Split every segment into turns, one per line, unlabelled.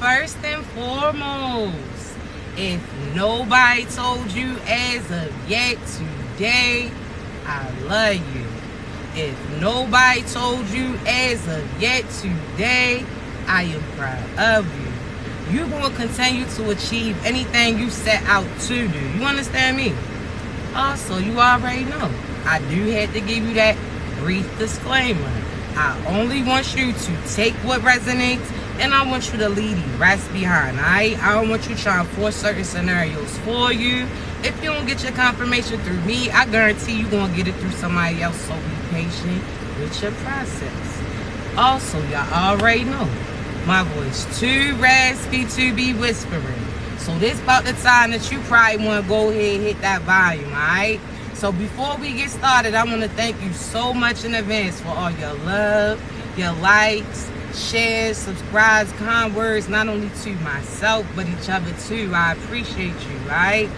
first and foremost, if nobody told you as of yet today, I love you. If nobody told you as of yet today, I am proud of you. You're going to continue to achieve anything you set out to do. You understand me? Also, you already know, I do have to give you that brief disclaimer. I only want you to take what resonates, and I want you to leave the rest behind, alright? I don't want you trying to force certain scenarios for you. If you don't get your confirmation through me, I guarantee you're going to get it through somebody else, so be patient with your process. Also, y'all already know, my voice too raspy to be whispering. So this about the time that you probably want to go ahead and hit that volume, alright? So before we get started, I want to thank you so much in advance for all your love, your likes, shares, subscribes, kind words, not only to myself, but each other too. I appreciate you, right?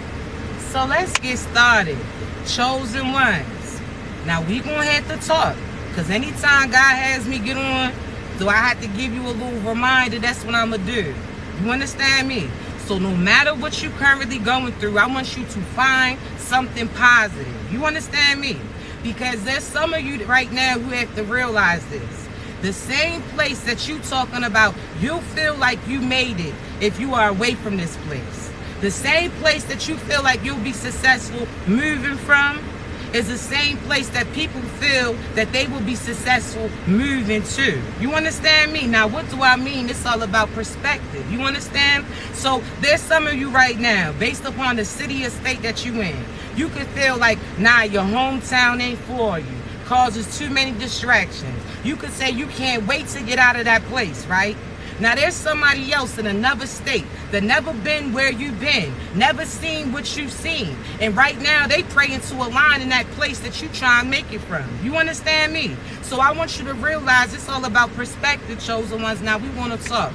So let's get started. Chosen ones. Now we gonna have to talk, because anytime God has me get on, do I have to give you a little reminder? That's what I'm gonna do. You understand me? So no matter what you're currently going through, I want you to find something positive. You understand me? Because there's some of you right now who have to realize this. The same place that you talking about, you'll feel like you made it if you are away from this place. The same place that you feel like you'll be successful moving from is the same place that people feel that they will be successful moving to. You understand me? Now, what do I mean? It's all about perspective. You understand? So there's some of you right now, based upon the city or state that you in, you could feel like, nah, your hometown ain't for you. Causes too many distractions. You could say you can't wait to get out of that place, right? Now there's somebody else in another state that never been where you've been, never seen what you've seen, and right now they praying to align in that place that you try and make it from. You understand me? So I want you to realize it's all about perspective, chosen ones. Now we want to talk.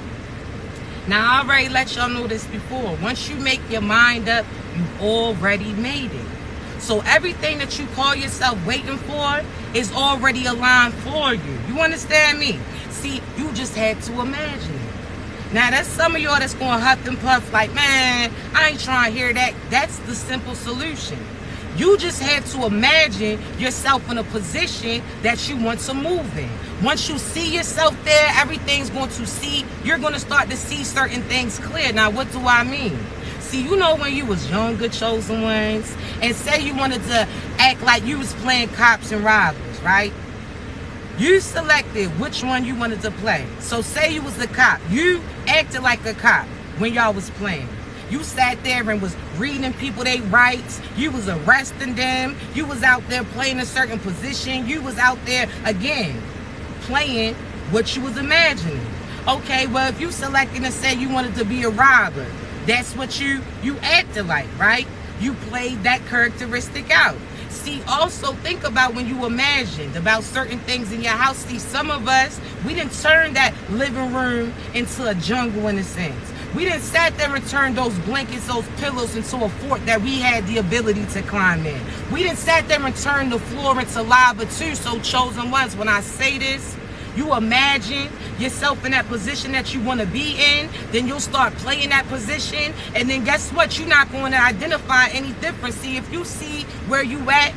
Now I already let y'all know this before. Once you make your mind up, you already made it. So everything that you call yourself waiting for is already aligned for you. You understand me? See, you just had to imagine it. Now, that's some of y'all that's going huff and puff like, man, I ain't trying to hear that. That's the simple solution. You just had to imagine yourself in a position that you want to move in. Once you see yourself there, everything's going to see. You're going to start to see certain things clear. Now, what do I mean? See, you know when you was younger, chosen ones, and say you wanted to act like you was playing cops and robbers, right? You selected which one you wanted to play. So say you was the cop. You acted like a cop when y'all was playing. You sat there and was reading people their rights. You was arresting them. You was out there playing a certain position. You was out there, again, playing what you was imagining. Okay, well, if you selected and said you wanted to be a robber, that's what you acted like, right? You played that characteristic out. See, also think about when you imagined about certain things in your house. See, some of us, we didn't turn that living room into a jungle in a sense. We didn't sat there and turn those blankets, those pillows into a fort that we had the ability to climb in. We didn't sat there and turn the floor into lava too. So chosen ones, when I say this, you imagine yourself in that position that you want to be in, then you'll start playing that position, and then guess what? You're not going to identify any difference. See, if you see where you at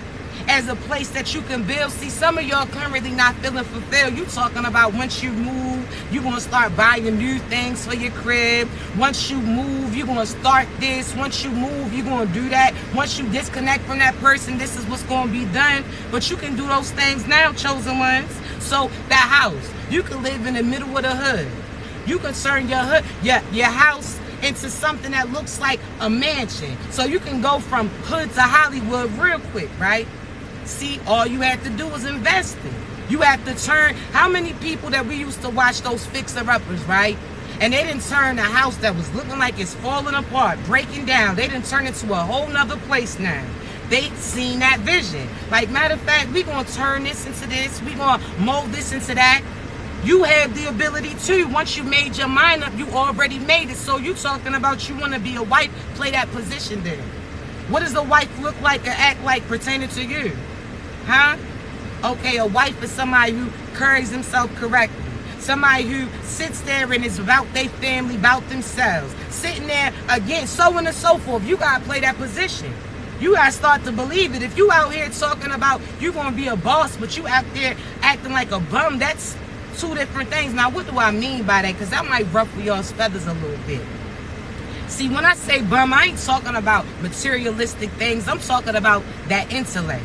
as a place that you can build, see, some of y'all currently not feeling fulfilled. You talking about once you move, you're going to start buying new things for your crib. Once you move, you're going to start this. Once you move, you're going to do that. Once you disconnect from that person, this is what's going to be done. But you can do those things now, chosen ones. So that house, you can live in the middle of the hood. You can turn your hood, your house into something that looks like a mansion. So you can go from hood to Hollywood real quick, right? See, all you have to do is invest in. You have to turn, how many people that we used to watch those fixer-uppers, right? And they didn't turn a house that was looking like it's falling apart, breaking down. They didn't turn it to a whole nother place now. They seen that vision. Like, matter of fact, we're going to turn this into this. We're going to mold this into that. You have the ability to. Once you made your mind up, you already made it. So you talking about you want to be a wife, play that position there. What does a wife look like or act like pertaining to you? Huh? Okay, a wife is somebody who carries himself correctly. somebody who sits there and is about their family, about themselves, sitting there, again, so on and so forth. You got to play that position. You got to start to believe it. If you out here talking about you going to be a boss, but you out there acting like a bum, that's two different things. Now, what do I mean by that? Because that might ruffle y'all's feathers a little bit. See, when I say bum, I ain't talking about materialistic things. I'm talking about that intellect.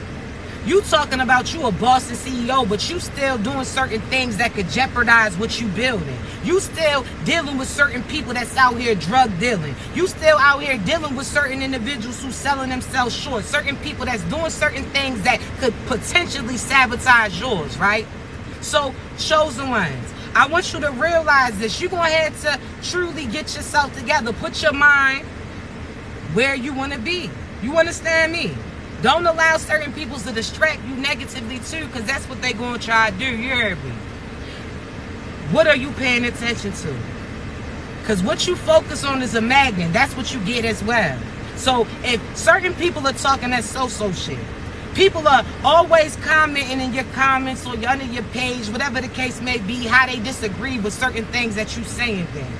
You talking about you a boss and CEO, but you still doing certain things that could jeopardize what you building. You still dealing with certain people that's out here drug dealing. You still out here dealing with certain individuals who selling themselves short. Certain people that's doing certain things that could potentially sabotage yours, right? So, chosen ones, I want you to realize this. You're going to have to truly get yourself together. Put your mind where you want to be. You understand me? Don't allow certain people to distract you negatively too, because that's what they're going to try to do. You heard me? What are you paying attention to? Because what you focus on is a magnet. That's what you get as well. So if certain people are talking that so-so shit, people are always commenting in your comments or under your page, whatever the case may be, how they disagree with certain things that you saying there.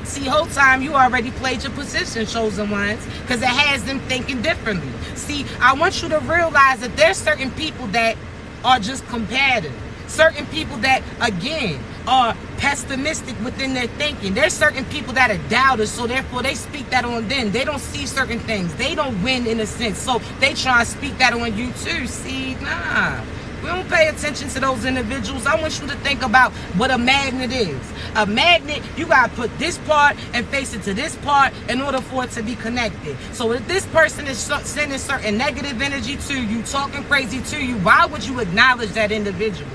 See, whole time you already played your position, chosen ones, because it has them thinking differently. See, I want you to realize that there's certain people that are just competitive. Certain people that, again, are pessimistic within their thinking. There's certain people that are doubters, so therefore they speak that on them. They don't see certain things. They don't win in a sense, so they try to speak that on you too. See, nah. We don't pay attention to those individuals. I want you to think about what a magnet is. A magnet, you got to put this part and face it to this part in order for it to be connected. So if this person is sending certain negative energy to you, talking crazy to you, why would you acknowledge that individual?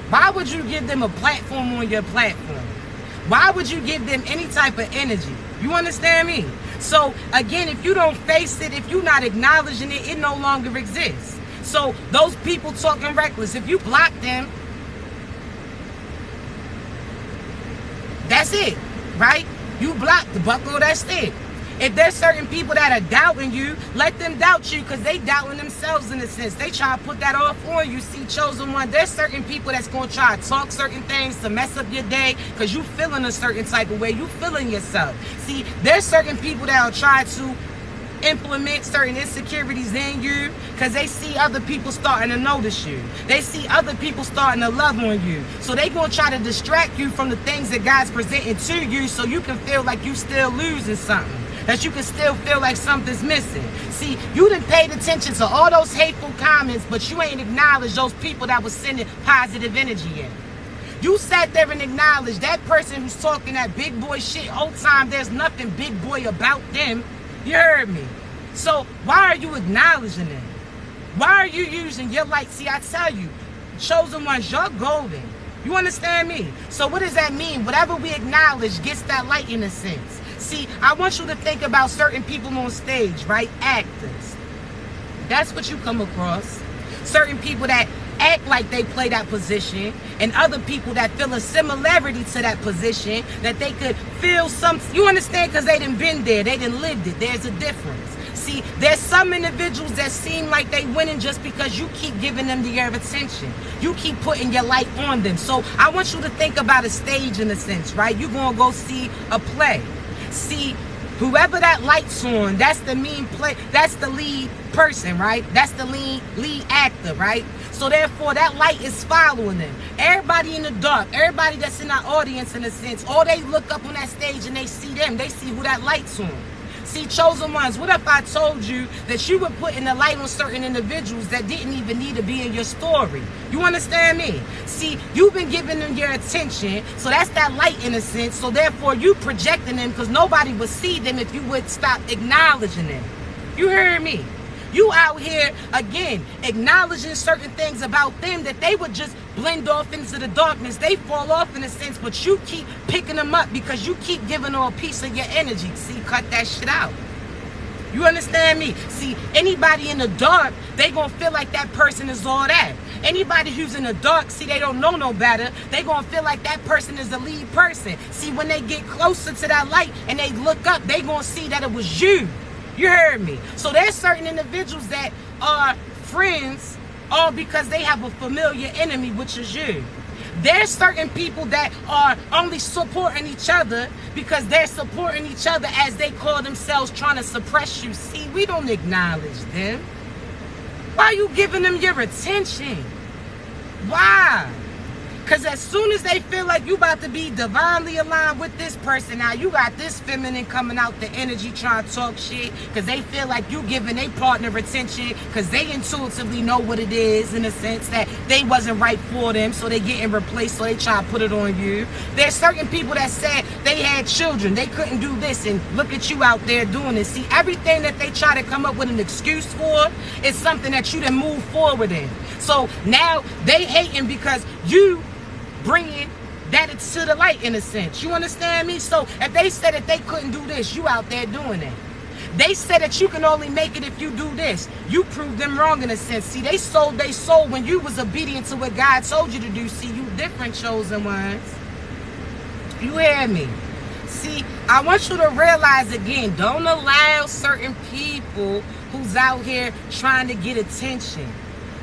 Why would you give them a platform on your platform? Why would you give them any type of energy? You understand me? So again, if you don't face it, if you're not acknowledging it, it no longer exists. So those people talking reckless, if you block them, that's it, right? You block the buckle, that's it. If there's certain people that are doubting you, let them doubt you, because they doubting themselves in a sense. They try to put that off on you. See, chosen one, there's certain people that's going to try to talk certain things to mess up your day because you feeling a certain type of way. You feeling yourself. See, there's certain people that will try to implement certain insecurities in you because they see other people starting to notice you. They see other people starting to love on you. So they going to try to distract you from the things that God's presenting to you so you can feel like you still losing something, that you can still feel like something's missing. See, you done paid attention to all those hateful comments, but you ain't acknowledged those people that was sending positive energy in. You sat there and acknowledged that person who's talking that big boy shit whole time. There's nothing big boy about them. You heard me? So why are you acknowledging it? Why are you using your light? See, I tell you, chosen ones, you're golden. You understand me? So what does that mean? Whatever we acknowledge gets that light in a sense. See, I want you to think about certain people on stage, right? Actors. That's what you come across. Certain people that act like they play that position, and other people that feel a similarity to that position, that they could feel some, you understand, because they done been there, they done lived it. There's a difference. See, there's some individuals that seem like they winning just because you keep giving them your attention. You keep putting your light on them. So I want you to think about a stage in a sense, right? You're going to go see a play. See, whoever that light's on, that's the that's the lead person, right? That's the lead actor, right? So therefore, that light is following them. Everybody in the dark, everybody that's in our audience in a sense, all they look up on that stage and they see them. They see who that light's on. See, chosen ones, what if I told you that you were putting the light on certain individuals that didn't even need to be in your story? You understand me? See, you've been giving them your attention, so that's that light in a sense. So therefore, you projecting them because nobody would see them if you would stop acknowledging them. You heard me? You out here, again, acknowledging certain things about them that they would just blend off into the darkness. They fall off in a sense, but you keep picking them up because you keep giving them a piece of your energy. See, cut that shit out. You understand me? See, anybody in the dark, they gonna feel like that person is all that. Anybody who's in the dark, see, they don't know no better. They gonna feel like that person is the lead person. See, when they get closer to that light and they look up, they gonna see that it was you. You heard me? So there's certain individuals that are friends all because they have a familiar enemy, which is you. There's certain people that are only supporting each other because they're supporting each other as they call themselves, trying to suppress you. See, we don't acknowledge them. Why are you giving them your attention? Why? Because as soon as they feel like you about to be divinely aligned with this person, now you got this feminine coming out the energy trying to talk shit because they feel like you giving their partner attention because they intuitively know what it is, in a sense that they wasn't right for them, so they getting replaced, so they try to put it on you. There's certain people that said they had children, they couldn't do this, and look at you out there doing it. See, everything that they try to come up with an excuse for is something that you done move forward in. So now they hating because you bringing that to the light, in a sense. You understand me? So if they said that they couldn't do this, you out there doing it. They said that you can only make it if you do this. You proved them wrong, in a sense. See, they sold their soul when you was obedient to what God told you to do. See, you different, chosen ones. You hear me? See, I want you to realize again, don't allow certain people who's out here trying to get attention.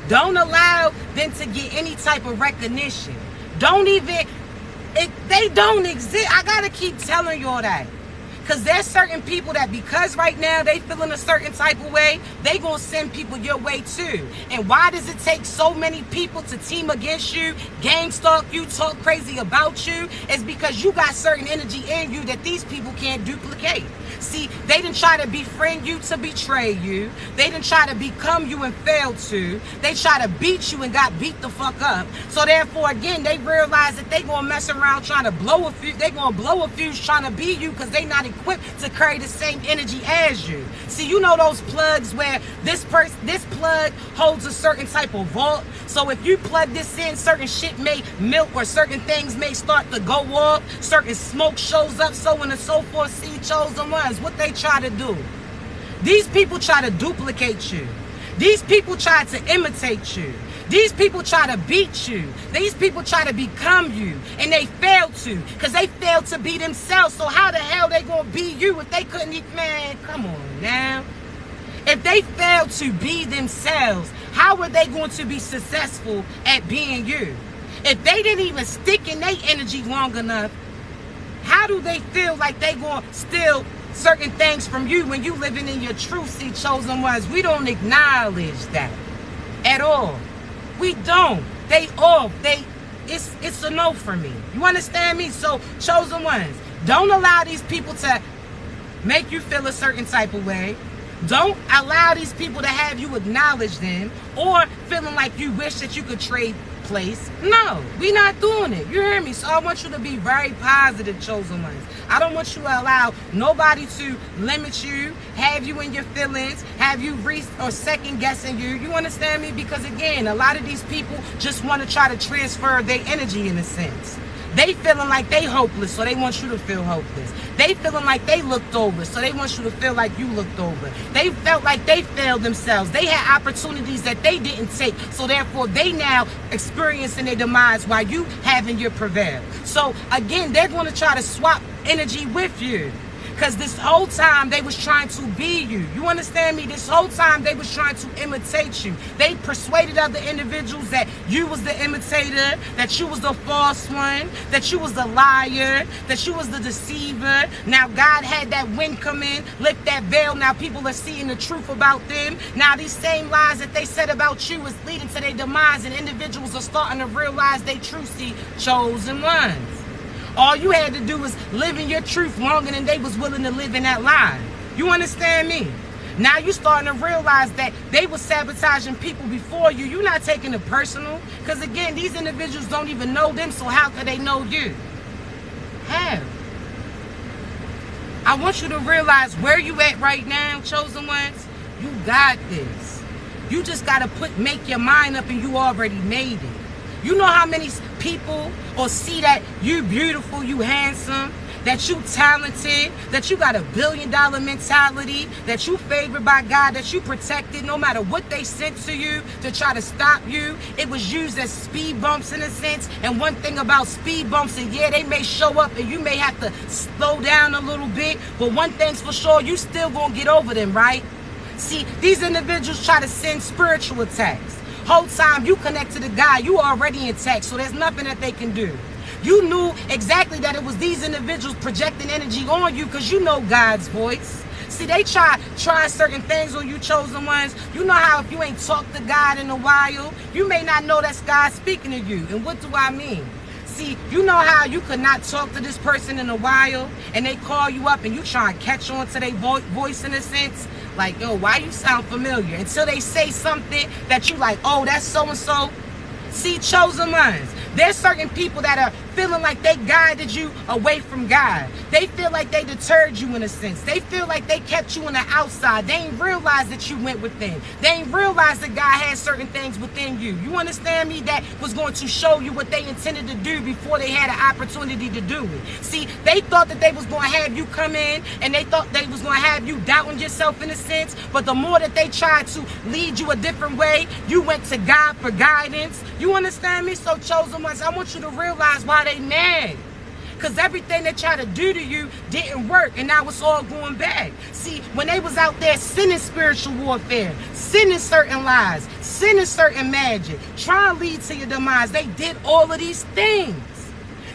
Don't allow them to get any type of recognition. Don't even, they don't exist. I gotta keep telling y'all that. Because there's certain people that because right now they feeling a certain type of way, they gonna send people your way too. And why does it take so many people to team against you, gang stalk you, talk crazy about you? It's because you got certain energy in you that these people can't duplicate. See, they didn't try to befriend you to betray you. They didn't try to become you and failed to. They try to beat you and got beat the fuck up. So therefore, again, they realize that they gonna mess around trying to blow a fuse. They gonna blow a fuse trying to be you because they not equipped to carry the same energy as you. See, you know those plugs where this plug holds a certain type of vault. So if you plug this in, certain shit may melt or certain things may start to go off. Certain smoke shows up, so on and so forth. See, chosen ones, what they try to do. These people try to duplicate you. These people try to imitate you. These people try to beat you. These people try to become you. And they fail to. Because they failed to be themselves. So how the hell they going to be you if they couldn't eat? Man, come on now. If they failed to be themselves, how are they going to be successful at being you? If they didn't even stick in their energy long enough, how do they feel like they going to steal certain things from you when you living in your truth? See, chosen ones, we don't acknowledge that at all. We don't. They off. It's a no for me. You understand me? So, chosen ones, don't allow these people to make you feel a certain type of way. Don't allow these people to have you acknowledge them or feeling like you wish that you could trade place. No, we not doing it. You hear me? So I want you to be very positive, chosen ones. I don't want you to allow nobody to limit you, have you in your feelings, have you or second guessing you. You understand me? Because again, a lot of these people just want to try to transfer their energy, in a sense. They feeling like they hopeless, so they want you to feel hopeless. They feeling like they looked over, so they want you to feel like you looked over. They felt like they failed themselves. They had opportunities that they didn't take, so therefore they now experiencing their demise while you having your prevail. So again, they're going to try to swap energy with you. Because this whole time they was trying to be you. You understand me? This whole time they was trying to imitate you. They persuaded other individuals that you was the imitator, that you was the false one, that you was the liar, that you was the deceiver. Now God had that wind come in, lift that veil. Now people are seeing the truth about them. Now these same lies that they said about you is leading to their demise, and individuals are starting to realize they truth. See, chosen ones. All you had to do was live in your truth longer than they was willing to live in that lie. You understand me? Now you starting to realize that they were sabotaging people before you. You're not taking it personal. Because again, these individuals don't even know them, so how could they know you? How? I want you to realize where you at right now, chosen ones. You got this. You just got to make your mind up, and you already made it. You know how many people or see that you beautiful, you handsome, that you talented, that you got a $1 billion mentality, that you favored by God, that you protected no matter what they sent to you to try to stop you. It was used as speed bumps, in a sense. And one thing about speed bumps, and yeah, they may show up and you may have to slow down a little bit, but one thing's for sure, you still gonna get over them, right? See, these individuals try to send spiritual attacks. Whole time you connected to God, you already intact, so there's nothing that they can do. You knew exactly that it was these individuals projecting energy on you because you know God's voice. See, they try certain things on you, chosen ones. You know how if you ain't talked to God in a while, you may not know that's God speaking to you. And what do I mean? See, you know how you could not talk to this person in a while and they call you up and you try and catch on to their voice in a sense? Like, yo, why you sound familiar? Until they say something that you like, oh, that's so-and-so. See, chosen ones. There's certain people that are feeling like they guided you away from God. They feel like they deterred you in a sense. They feel like they kept you on the outside. They ain't realized that you went within. They ain't realized that God had certain things within you. You understand me? That was going to show you what they intended to do before they had an opportunity to do it. See, they thought that they was going to have you come in and they thought they was going to have you doubting yourself in a sense. But the more that they tried to lead you a different way, you went to God for guidance. You understand me? So, chosen ones, I want you to realize why they mad. Because everything they tried to do to you didn't work, and now it's all going back. See, when they was out there sending spiritual warfare, sending certain lies, sending certain magic, trying to lead to your demise, they did all of these things.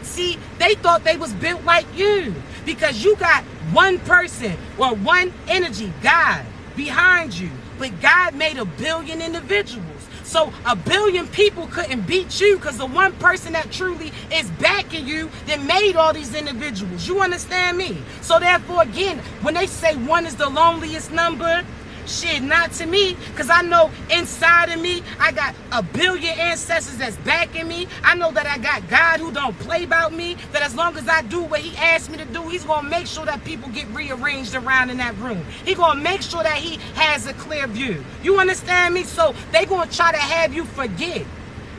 See, they thought they was built like you because you got one person or one energy, God, behind you. But God made a billion individuals. So a billion people couldn't beat you because the one person that truly is backing you that made all these individuals. You understand me? So therefore, again, when they say one is the loneliest number, shit, not to me, because I know inside of me, I got a billion ancestors that's backing me. I know that I got God who don't play about me, that as long as I do what he asked me to do, he's going to make sure that people get rearranged around in that room. He's going to make sure that he has a clear view. You understand me? So they going to try to have you forget.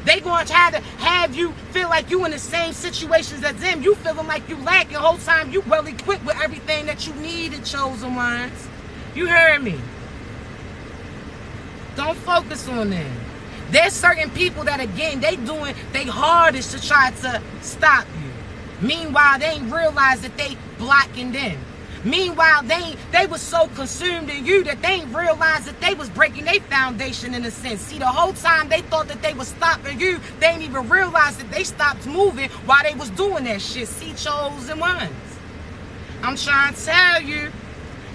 They going to try to have you feel like you in the same situations as them. You feeling like you lacking the whole time. You well equipped with everything that you needed, chosen ones. You heard me? Don't focus on them. There's certain people that, again, they doing their hardest to try to stop you. Meanwhile, they ain't realized that they blocking them. Meanwhile, they was so consumed in you that they ain't realized that they was breaking their foundation in a sense. See, the whole time they thought that they was stopping you, they ain't even realize that they stopped moving while they was doing that shit. See, chosen ones. I'm trying to tell you,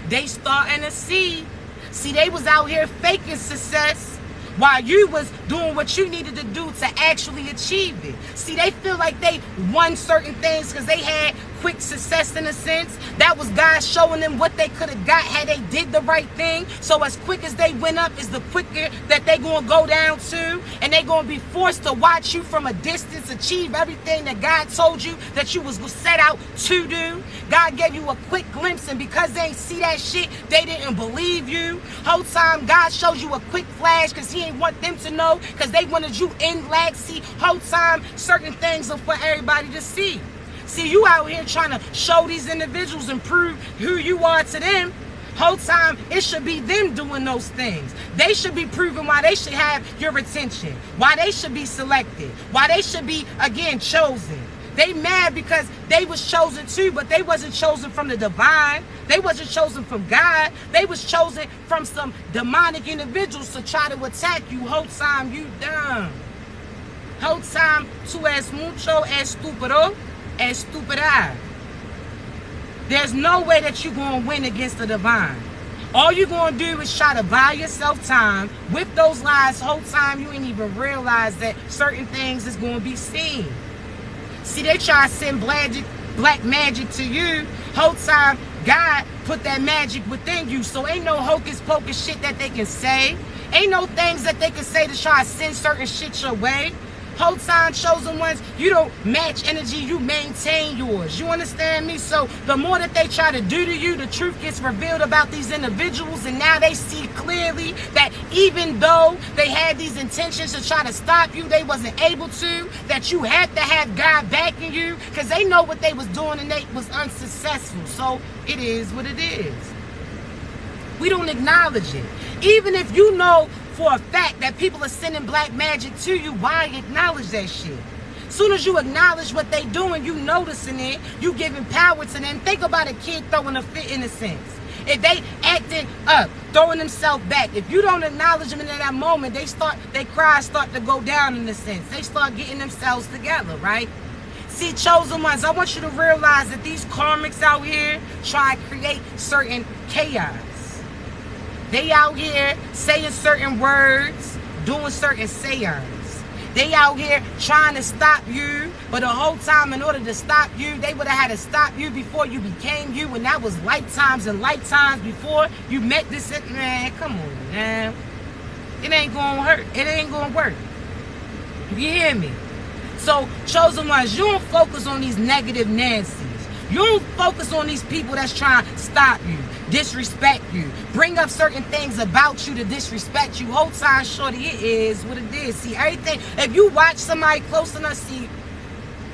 they starting to see. See, they was out here faking success while you was doing what you needed to do to actually achieve it. See, they feel like they won certain things because they had quick success in a sense. That was God showing them what they could have got had they did the right thing. So as quick as they went up is the quicker that they going to go down too. And they going to be forced to watch you from a distance achieve everything that God told you that you was set out to do. God gave you a quick glimpse, and because they ain't see that shit, they didn't believe you. Whole time God shows you a quick flash because he ain't want them to know, because they wanted you in lag. See, whole time certain things are for everybody to see. See, you out here trying to show these individuals and prove who you are to them. Whole time, it should be them doing those things. They should be proving why they should have your attention, why they should be selected, why they should be, again, chosen. They mad because they was chosen too, but they wasn't chosen from the divine. They wasn't chosen from God. They was chosen from some demonic individuals to try to attack you. Whole time, you dumb. Whole time, tú es mucho estúpido. Estúpida. There's no way that you're going to win against the divine. All you're going to do is try to buy yourself time with those lies. Whole time you ain't even realize that certain things is going to be seen. See, they try to send black magic to you. Whole time God put that magic within you. So ain't no hocus pocus shit that they can say. Ain't no things that they can say to try to send certain shit your way. Whole time, chosen ones, you don't match energy, you maintain yours. You understand me? So the more that they try to do to you, the truth gets revealed about these individuals, and now they see clearly that even though they had these intentions to try to stop you, they wasn't able to, that you had to have God backing you, because they know what they was doing and they was unsuccessful. So it is what it is. We don't acknowledge it. Even if you know for a fact that people are sending black magic to you, why acknowledge that shit? Soon as you acknowledge what they doing, you noticing it, you giving power to them. Think about a kid throwing a fit in a sense. If they acting up, throwing themselves back, if you don't acknowledge them in that moment, they cry start to go down in a sense. They start getting themselves together, right? See, chosen ones, I want you to realize that these karmics out here try to create certain chaos. They out here saying certain words, doing certain seances. They out here trying to stop you, but the whole time in order to stop you, they would have had to stop you before you became you, and that was lifetimes and lifetimes before you met this. Man, come on, man. It ain't gonna hurt. It ain't gonna work. You hear me? So, chosen ones, you don't focus on these negative Nancy's. You don't focus on these people that's trying to stop you, disrespect you, bring up certain things about you to disrespect you. Whole time, shorty, it is what it is. See, everything, if you watch somebody close enough, see,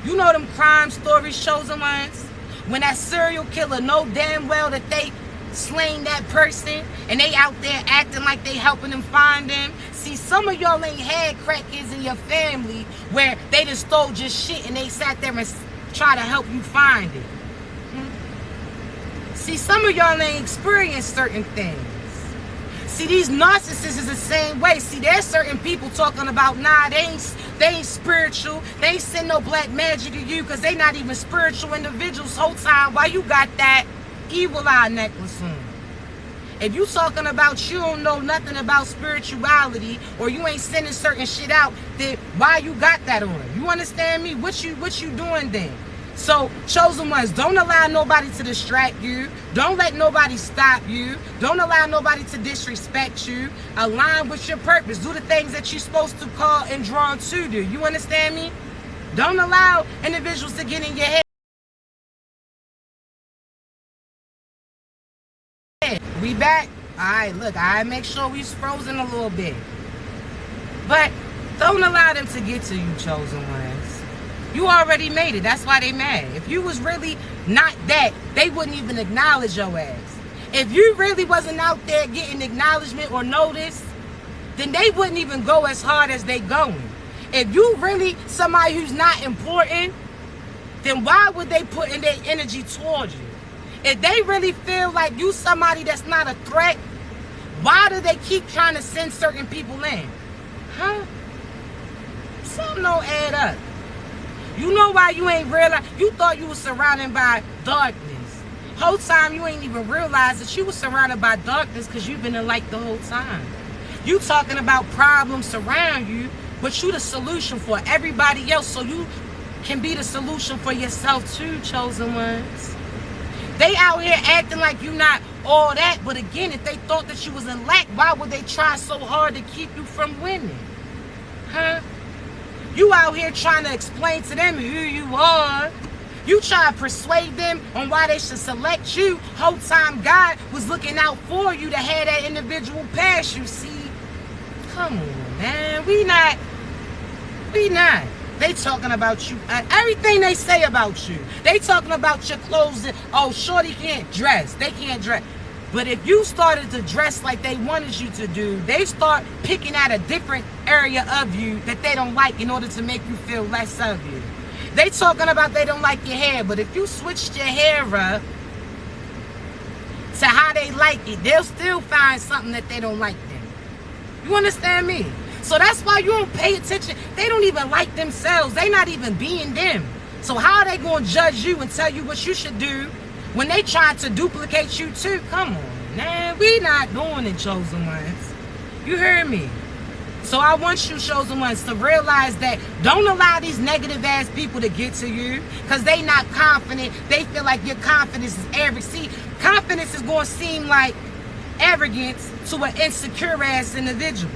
you know them crime stories, chosen ones? When that serial killer know damn well that they slain that person and they out there acting like they helping them find them. See, some of y'all ain't had crackheads in your family where they just stole just shit and they sat there and try to help you find it. See, some of y'all ain't experienced certain things. See, these narcissists is the same way. See, there's certain people talking about, nah, they ain't spiritual. They ain't send no black magic to you because they not even spiritual individuals whole time while you got that evil eye necklace on. If you talking about you don't know nothing about spirituality or you ain't sending certain shit out, then why you got that on? You understand me? What you doing then? So, chosen ones, don't allow nobody to distract you. Don't let nobody stop you. Don't allow nobody to disrespect you. Align with your purpose. Do the things that you're supposed to call and drawn to do. You understand me? Don't allow individuals to get in your head. We back? Alright, look, I make sure we frozen a little bit. But don't allow them to get to you, chosen ones. You already made it. That's why they mad. If you was really not that, they wouldn't even acknowledge your ass. If you really wasn't out there getting acknowledgement or notice, then they wouldn't even go as hard as they going. If you really somebody who's not important, then why would they put in their energy towards you? If they really feel like you somebody that's not a threat, why do they keep trying to send certain people in? Huh? Something don't add up. You know why you ain't realize? You thought you was surrounded by darkness. Whole time you ain't even realized that you was surrounded by darkness because you've been in light the whole time. You talking about problems surround you, but you the solution for everybody else, so you can be the solution for yourself too, chosen ones. They out here acting like you not all that, but again, if they thought that you was in lack, why would they try so hard to keep you from winning? Huh? You out here trying to explain to them who you are. You try to persuade them on why they should select you. Whole time God was looking out for you to have that individual pass you. See, come on, man. We not. They talking about you. Everything they say about you. They talking about your clothes. Oh, shorty can't dress. They can't dress. But if you started to dress like they wanted you to do, they start picking at a different area of you that they don't like in order to make you feel less of you. They talking about they don't like your hair, but if you switched your hair up to how they like it, they'll still find something that they don't like then. You understand me? So that's why you don't pay attention. They don't even like themselves. They not even being them. So how are they going to judge you and tell you what you should do when they try to duplicate you too? Come on, man. We not doing it, chosen ones. You heard me? So I want you, chosen ones, to realize that don't allow these negative ass people to get to you because they not confident. They feel like your confidence is arrogant. See, confidence is going to seem like arrogance to an insecure ass individual.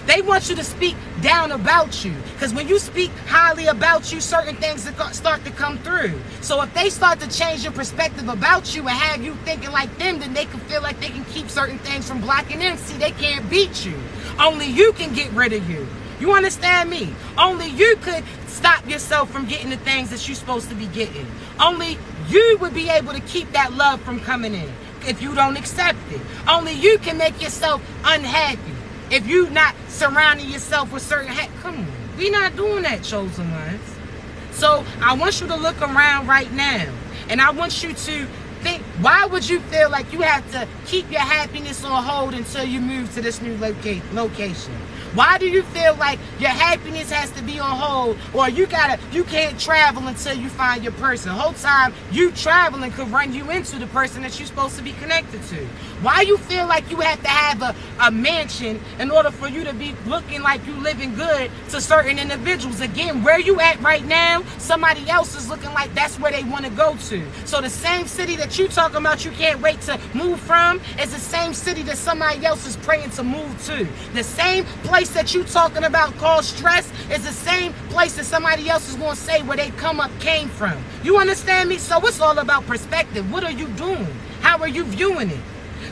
They want you to speak down about you. Because when you speak highly about you, certain things start to come through. So if they start to change your perspective about you and have you thinking like them, then they can feel like they can keep certain things from blocking them. See, they can't beat you. Only you can get rid of you. You understand me? Only you could stop yourself from getting the things that you're supposed to be getting. Only you would be able to keep that love from coming in if you don't accept it. Only you can make yourself unhappy if you not surrounding yourself with certain come on, we not doing that, chosen ones. So I want you to look around right now, and I want you to Why would you feel like you have to keep your happiness on hold until you move to this new location? Why do you feel like your happiness has to be on hold, or you can't travel until you find your person? The whole time you traveling could run you into the person that you're supposed to be connected to. Why you feel like you have to have a mansion in order for you to be looking like you living good to certain individuals? Again, where you at right now, somebody else is looking like that's where they want to go to. So the same city that you talking about you can't wait to move from is the same city that somebody else is praying to move to. The same place that you talking about called stress is the same place that somebody else is going to say where they came from. You understand me? So it's all about perspective. What are you doing? How are you viewing it?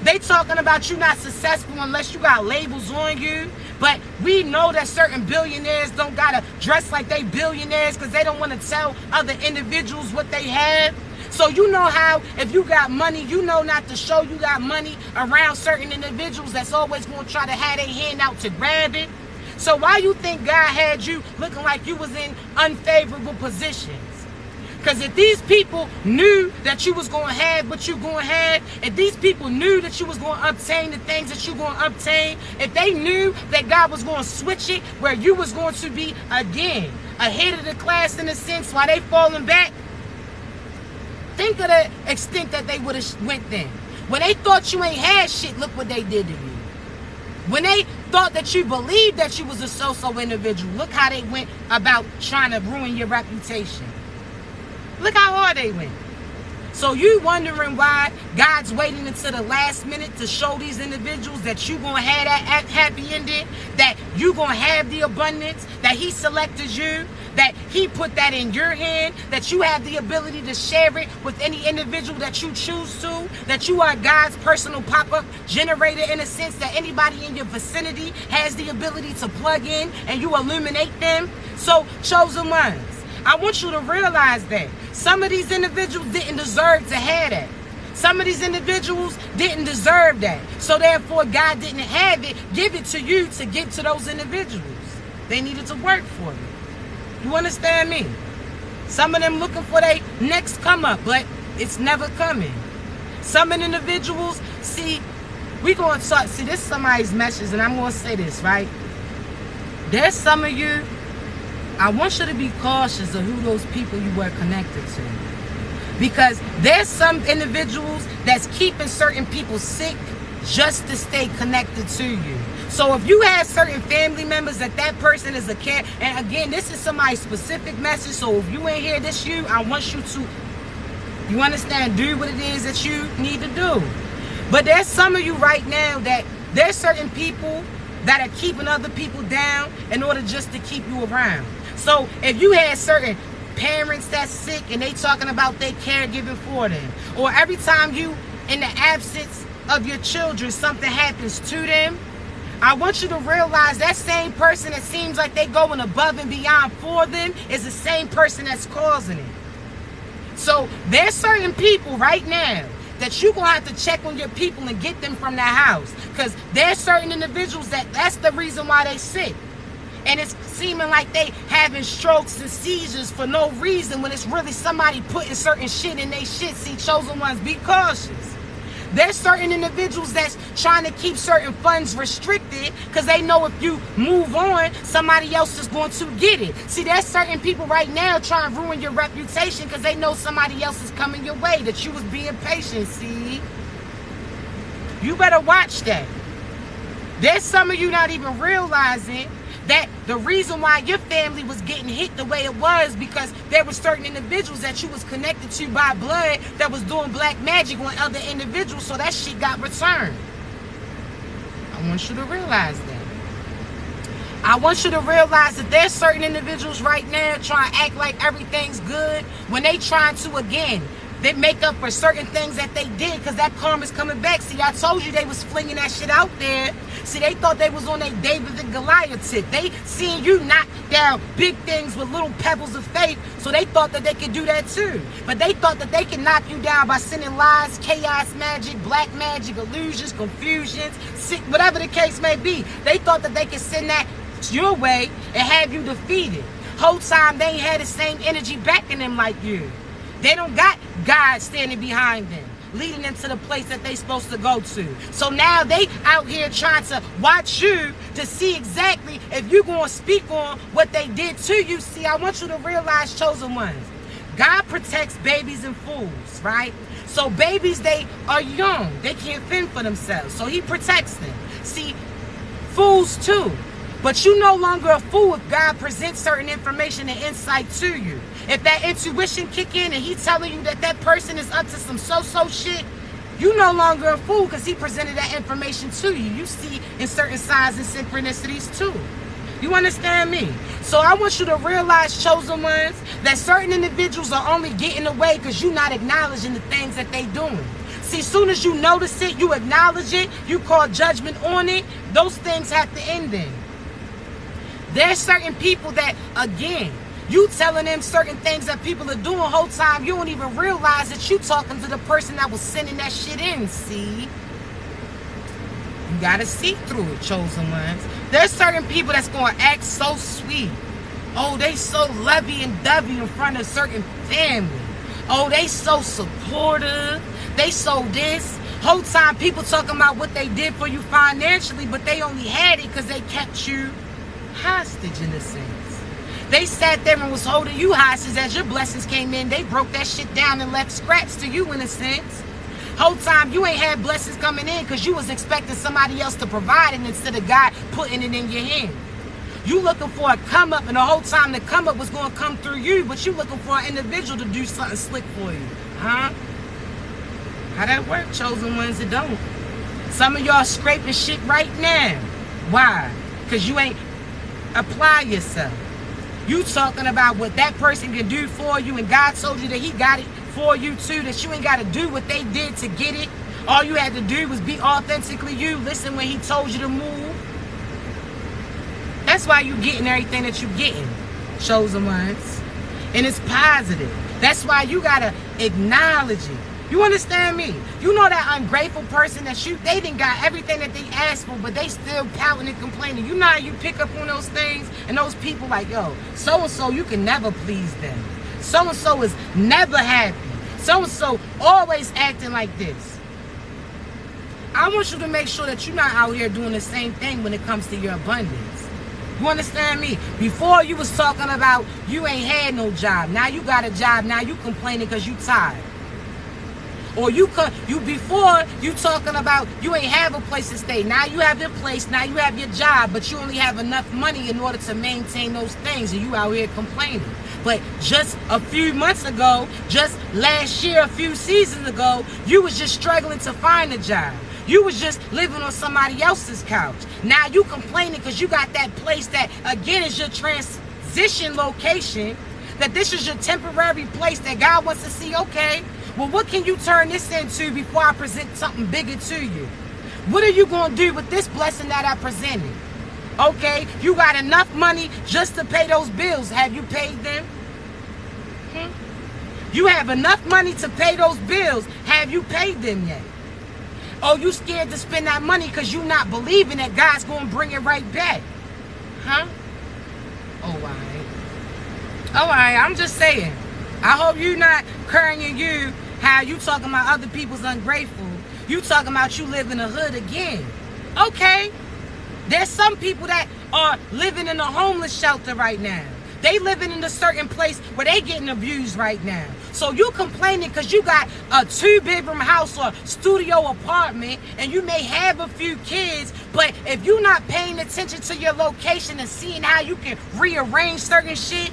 They talking about you not successful unless you got labels on you. But we know that certain billionaires don't gotta dress like they billionaires because they don't want to tell other individuals what they have. So you know how if you got money, you know not to show you got money around certain individuals that's always going to try to have their hand out to grab it. So why you think God had you looking like you was in unfavorable positions? Because if these people knew that you was going to have what you going to have, if these people knew that you was going to obtain the things that you going to obtain, if they knew that God was going to switch it where you was going to be, again, ahead of the class in a sense while they falling back, think of the extent that they would have went then. When they thought you ain't had shit, look what they did to you. When they thought that you believed that you was a so-so individual, look how they went about trying to ruin your reputation. Look how hard they went. So you wondering why God's waiting until the last minute to show these individuals that you going to have that happy ending, that you going to have the abundance, that he selected you, that he put that in your hand, that you have the ability to share it with any individual that you choose to, that you are God's personal pop-up generator in a sense that anybody in your vicinity has the ability to plug in and you illuminate them. So chosen ones, I want you to realize that some of these individuals didn't deserve to have that. Some of these individuals didn't deserve that. So therefore, God didn't have it, give it to you to give to those individuals. They needed to work for it. You understand me? Some of them looking for their next come up, but it's never coming. Some of the individuals, see, we going to talk, see, this is somebody's message, and I'm going to say this, right? There's some of you, I want you to be cautious of who those people you were connected to. Because there's some individuals that's keeping certain people sick just to stay connected to you. So if you have certain family members that person is a care, and again, this is somebody's specific message, so if you ain't hear this, I want you to, you understand, do what it is that you need to do. But there's some of you right now that there's certain people that are keeping other people down in order just to keep you around. So if you had certain parents that's sick and they talking about their caregiving for them, or every time you in the absence of your children something happens to them, I want you to realize that same person that seems like they going above and beyond for them is the same person that's causing it. So there's certain people right now that you're going to have to check on your people and get them from that house, because there's certain individuals that's the reason why they sick. And it's seeming like they having strokes and seizures for no reason when it's really somebody putting certain shit in their shit. See, chosen ones, be cautious. There's certain individuals that's trying to keep certain funds restricted because they know if you move on, somebody else is going to get it. See, there's certain people right now trying to ruin your reputation because they know somebody else is coming your way, that you was being patient, see? You better watch that. There's some of you not even realizing that the reason why your family was getting hit the way it was because there were certain individuals that you was connected to by blood that was doing black magic on other individuals, so that shit got returned. I want you to realize that. I want you to realize that there's certain individuals right now trying to act like everything's good when they trying to, again, they make up for certain things that they did because that karma's coming back. See, I told you they was flinging that shit out there. See, they thought they was on their David and Goliath tip. They seen you knock down big things with little pebbles of faith, so they thought that they could do that too. But they thought that they could knock you down by sending lies, chaos magic, black magic, illusions, confusions, whatever the case may be. They thought that they could send that your way and have you defeated. Whole time they ain't had the same energy backing them like you. They don't got God standing behind them. leading them to the place that they supposed to go to. So now they out here trying to watch you to see exactly if you're going to speak on what they did to you. See, I want you to realize, chosen ones, God protects babies and fools, right? So babies, they are young. They can't fend for themselves. So he protects them. See, fools too. But you no longer a fool if God presents certain information and insight to you. If that intuition kick in and he telling you that that person is up to some so-so shit, you no longer a fool because he presented that information to you. You see in certain signs and synchronicities too. You understand me? So I want you to realize, chosen ones, that certain individuals are only getting away because you're not acknowledging the things that they doing. See, as soon as you notice it, you acknowledge it, you call judgment on it, those things have to end then. There's certain people that, again, you telling them certain things that people are doing the whole time, you don't even realize that you talking to the person that was sending that shit in, see? You gotta see through it, chosen ones. There's certain people that's gonna act so sweet. Oh, they so lovey and dovey in front of certain family. Oh, they so supportive. They so this. Whole time people talking about what they did for you financially, but they only had it because they kept you hostage in a sense. They sat there and was holding you hostage as your blessings came in. They broke that shit down and left scraps to you in a sense. Whole time you ain't had blessings coming in because you was expecting somebody else to provide it instead of God putting it in your hand. You looking for a come up, and the whole time the come up was going to come through you, but you looking for an individual to do something slick for you. Huh? How that work, chosen ones? It don't. Some of y'all scraping shit right now. Why? Because you ain't apply yourself. You talking about what that person can do for you, and God told you that he got it for you too, that you ain't got to do what they did to get it. All you had to do was be authentically you. Listen when he told you to move. That's why you getting everything that you getting, chosen ones. And it's positive. That's why you got to acknowledge it. You understand me? You know that ungrateful person that they didn't got everything that they asked for, but they still pouting and complaining. You know how you pick up on those things, and those people like, yo, so-and-so, you can never please them. So-and-so is never happy. So-and-so always acting like this. I want you to make sure that you're not out here doing the same thing when it comes to your abundance. You understand me? Before you was talking about you ain't had no job. Now you got a job. Now you complaining because you tired. Or before you talking about you ain't have a place to stay. Now you have your place. Now you have your job, but you only have enough money in order to maintain those things, and you out here complaining. But just a few months ago, just last year, a few seasons ago, you was just struggling to find a job. You was just living on somebody else's couch. Now you complaining because you got that place that, again, is your transition location, that this is your temporary place that God wants to see, okay, well, what can you turn this into before I present something bigger to you? What are you going to do with this blessing that I presented? Okay, you got enough money just to pay those bills. Have you paid them? You have enough money to pay those bills. Have you paid them yet? Oh, you scared to spend that money because you not believing that God's going to bring it right back. Huh? Oh, all right. All right, I'm just saying. I hope you not carrying you how you talking about other people's ungrateful. You talking about you live in the hood again. Okay. There's some people that are living in a homeless shelter right now. They living in a certain place where they getting abused right now. So you complaining because you got a 2-bedroom house or studio apartment and you may have a few kids, but if you're not paying attention to your location and seeing how you can rearrange certain shit,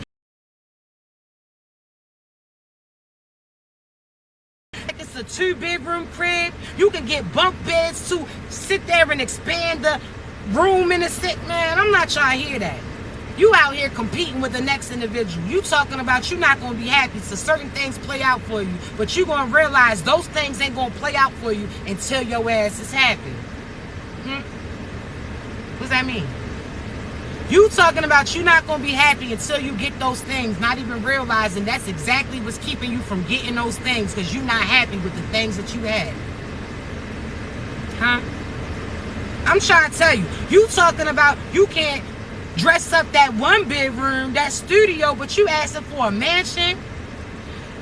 it's a 2-bedroom crib, you can get bunk beds to sit there and expand the room in a sit. Man, I'm not trying to hear that. You out here competing with the next individual. You talking about you not going to be happy so certain things play out for you, but you going to realize those things ain't going to play out for you until your ass is happy. What does that mean? You talking about you not going to be happy until you get those things, not even realizing that's exactly what's keeping you from getting those things because you're not happy with the things that you had. Huh? I'm trying to tell you, you talking about you can't dress up that 1-bedroom, that studio, but you asking for a mansion.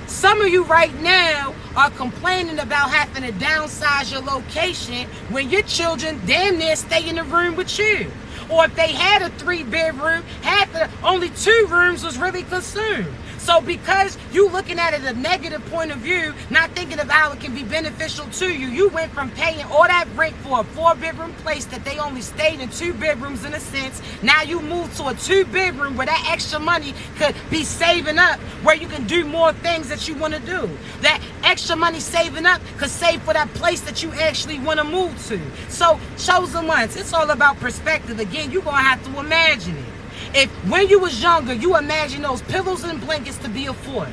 Some of you right now are complaining about having to downsize your location when your children damn near stay in the room with you. Or if they had a 3-bedroom, only 2 rooms was really consumed. So because you looking at it a negative point of view, not thinking of how it can be beneficial to you, you went from paying all that rent for a 4-bedroom place that they only stayed in 2 bedrooms in a sense. Now you move to a 2-bedroom where that extra money could be saving up, where you can do more things that you want to do. That extra money saving up could save for that place that you actually want to move to. So chosen ones, it's all about perspective. Again, you're going to have to imagine it. If when you was younger, you imagined those pillows and blankets to be a fort,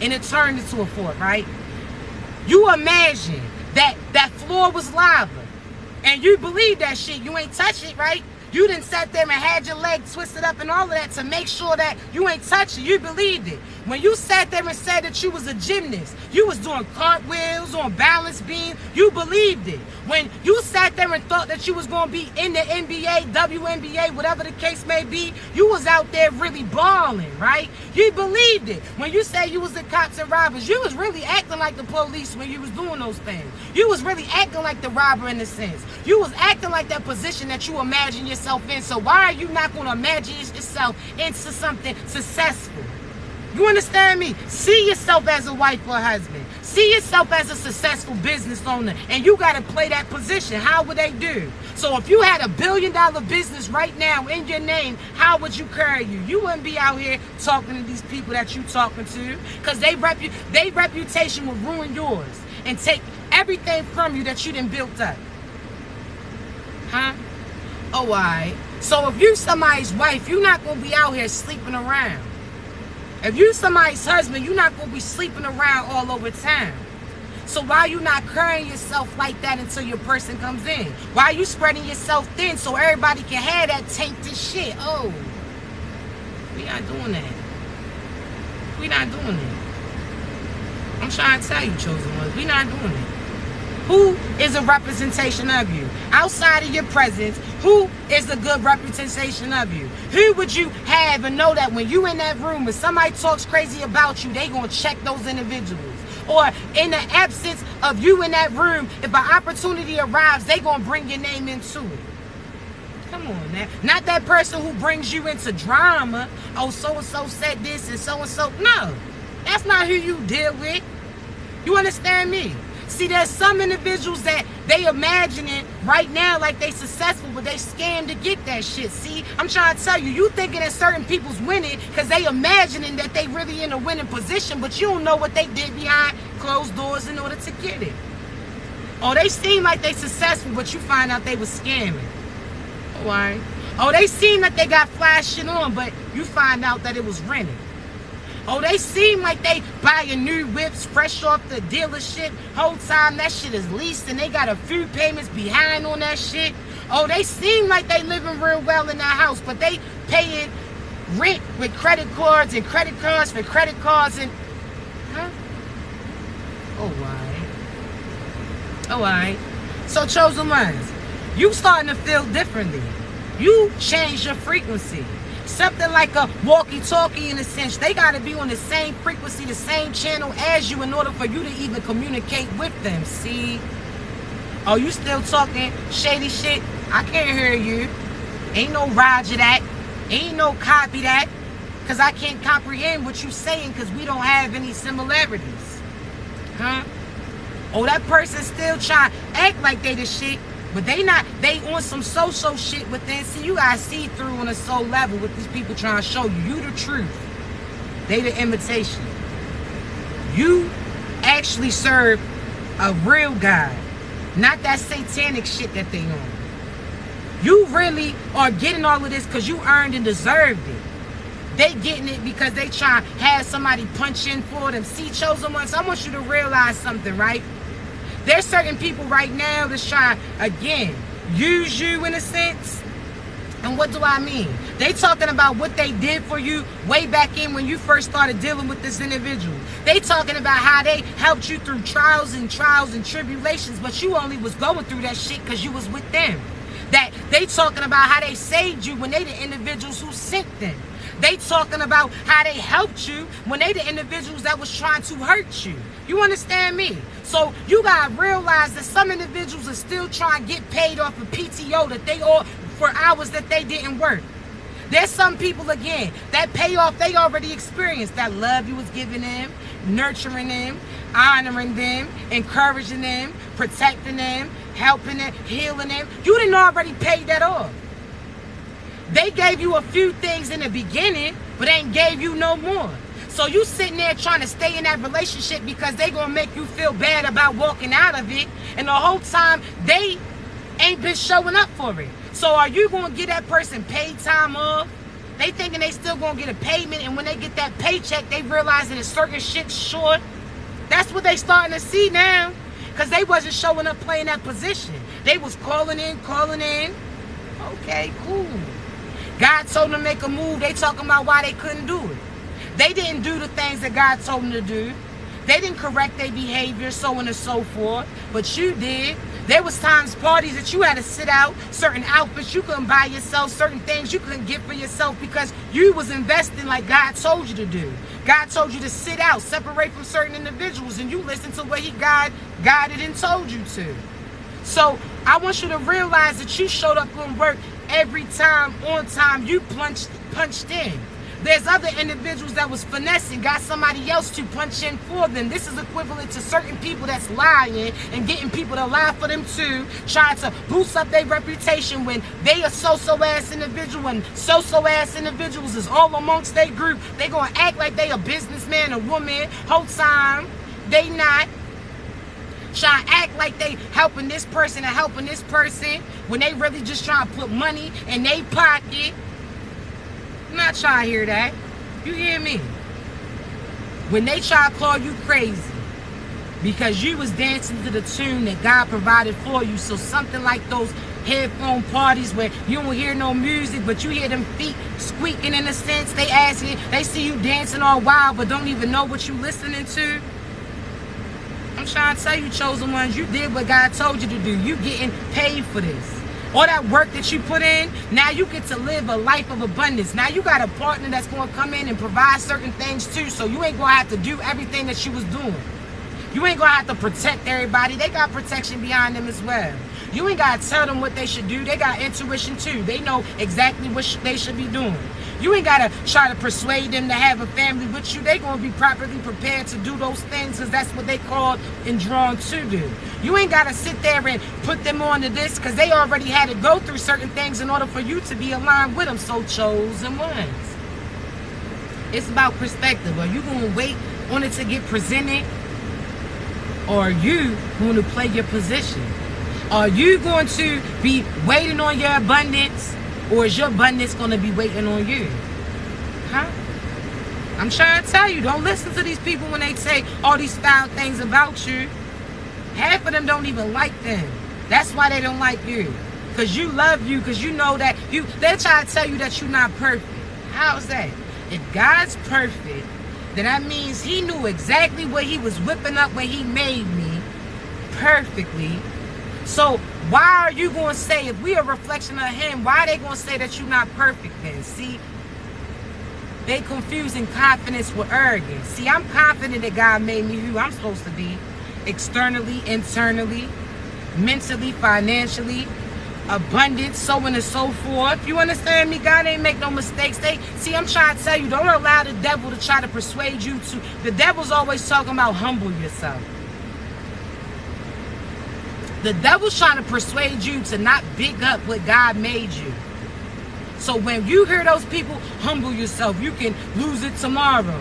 and it turned into a fort, right? You imagine that floor was lava, and you believe that shit. You ain't touch it, right? You didn't sat there and had your leg twisted up and all of that to make sure that you ain't touch it. You believed it. When you sat there and said that you was a gymnast, you was doing cartwheels on balance beam, you believed it. When you sat there and thought that you was going to be in the NBA, WNBA, whatever the case may be, you was out there really balling, right? You believed it. When you said you was the cops and robbers, you was really acting like the police when you was doing those things. You was really acting like the robber in a sense. You was acting like that position that you imagine yourself in. So why are you not going to imagine yourself into something successful? You understand me? See yourself as a wife or a husband. See yourself as a successful business owner. And you got to play that position. How would they do? So if you had $1 billion business right now in your name, how would you carry you? You wouldn't be out here talking to these people that you talking to, because they reputation will ruin yours and take everything from you that you done built up. Huh? Oh, all right. So if you somebody's wife, you're not going to be out here sleeping around. If you somebody's husband, you're not going to be sleeping around all over town. So why are you not carrying yourself like that until your person comes in? Why are you spreading yourself thin so everybody can have that tainted shit? Oh, we not doing that. We not doing it. I'm trying to tell you, chosen ones, we not doing it. Who is a representation of you? Outside of your presence, who is a good representation of you? Who would you have and know that when you in that room, if somebody talks crazy about you, they gonna check those individuals? Or in the absence of you in that room, if an opportunity arrives, they gonna bring your name into it. Come on, man. Not that person who brings you into drama. Oh, so-and-so said this and so-and-so. No, that's not who you deal with. You understand me? See, there's some individuals that they imagine it right now like they successful, but they scam to get that shit. See, I'm trying to tell you, you thinking that certain people's winning because they imagining that they really in a winning position, but you don't know what they did behind closed doors in order to get it. Oh, they seem like they successful, but you find out they was scamming. All right. Oh, they seem like they got flash shit on, but you find out that it was rented. Oh, they seem like they buying new whips fresh off the dealership. Whole time that shit is leased and they got a few payments behind on that shit. Oh, they seem like they living real well in that house, but they paying rent with credit cards and credit cards for credit cards and... Huh? Oh, all right. So, chosen ones, you starting to feel differently. You change your frequency. Something like a walkie-talkie in a sense. They got to be on the same frequency, the same channel as you in order for you to even communicate with them. See? Oh, you still talking shady shit? I can't hear you. Ain't no Roger that. Ain't no copy that. Because I can't comprehend what you saying because we don't have any similarities. Huh? Oh, that person still trying to act like they the shit. But they on some so-so shit within. See, you gotta see through on a soul level with these people trying to show you the truth. They the imitation. You actually serve a real God, not that satanic shit that they on. You really are getting all of this because you earned and deserved it. They getting it because they try to have somebody punch in for them. See, chosen ones, I want you to realize something, right? There's certain people right now that's trying, again, use you in a sense. And what do I mean? They talking about what they did for you way back in when you first started dealing with this individual. They talking about how they helped you through trials and tribulations, but you only was going through that shit because you was with them. That they talking about how they saved you when they the individuals who sent them. They talking about how they helped you when they the individuals that was trying to hurt you. You understand me? So you gotta realize that some individuals are still trying to get paid off of PTO that they all for hours that they didn't work. There's some people, again, that payoff they already experienced. That love you was giving them, nurturing them, honoring them, encouraging them, protecting them, helping them, healing them. You didn't already pay that off. They gave you a few things in the beginning, but ain't gave you no more. So you sitting there trying to stay in that relationship because they gonna make you feel bad about walking out of it, and the whole time they ain't been showing up for it. So are you gonna get that person paid time off? They thinking they still gonna get a payment, and when they get that paycheck, they realize that a certain shit's short. That's what they starting to see now, because they wasn't showing up playing that position. They was calling in. Okay, cool. God told them to make a move. They talking about why they couldn't do it. They didn't do the things that God told them to do. They didn't correct their behavior, so on and so forth. But you did. There was times, parties that you had to sit out, certain outfits you couldn't buy yourself, certain things you couldn't get for yourself because you was investing like God told you to do. God told you to sit out, separate from certain individuals, and you listened to what God guided and told you to. So I want you to realize that you showed up on work every time, on time, you punched in. There's other individuals that was finessing, got somebody else to punch in for them. This is equivalent to certain people that's lying and getting people to lie for them too, trying to boost up their reputation when they are so-so ass individual, and so-so ass individuals is all amongst their group. They gonna act like they a businessman or woman, whole time they not. Trying to act like they helping this person and helping this person when they really just trying to put money in their pocket. I'm not trying to hear that. You hear me? When they try to call you crazy because you was dancing to the tune that God provided for you. So something like those headphone parties where you don't hear no music, but you hear them feet squeaking in a sense. They asking, they see you dancing all wild, but don't even know what you listening to. I'm trying to tell you, chosen ones, you did what God told you to do. You getting paid for this. All that work that you put in, now you get to live a life of abundance. Now you got a partner that's going to come in and provide certain things too, so you ain't going to have to do everything that you was doing. You ain't going to have to protect everybody. They got protection behind them as well. You ain't got to tell them what they should do. They got intuition too. They know exactly what they should be doing. You ain't got to try to persuade them to have a family with you. They going to be properly prepared to do those things because that's what they called and drawn to do. You ain't got to sit there and put them on to this because they already had to go through certain things in order for you to be aligned with them. So chosen ones. It's about perspective. Are you going to wait on it to get presented? Or are you going to play your position? Are you going to be waiting on your abundance? Or is your abundance going to be waiting on you? Huh? I'm trying to tell you, don't listen to these people when they say all these foul things about you. Half of them don't even like them. That's why they don't like you. Because you love you, because you know that they're trying to tell you that you're not perfect. How's that? If God's perfect, then that means he knew exactly what he was whipping up when he made me perfectly. So why are you going to say, if we are a reflection of him, why are they going to say that you're not perfect then? See, they confusing confidence with arrogance. See, I'm confident that God made me who I'm supposed to be. Externally, internally, mentally, financially, abundance, so on and so forth. You understand me? God ain't make no mistakes. See, I'm trying to tell you, don't allow the devil to try to persuade you to. The devil's always talking about humble yourself. The devil's trying to persuade you to not big up what God made you. So when you hear those people, humble yourself, you can lose it tomorrow.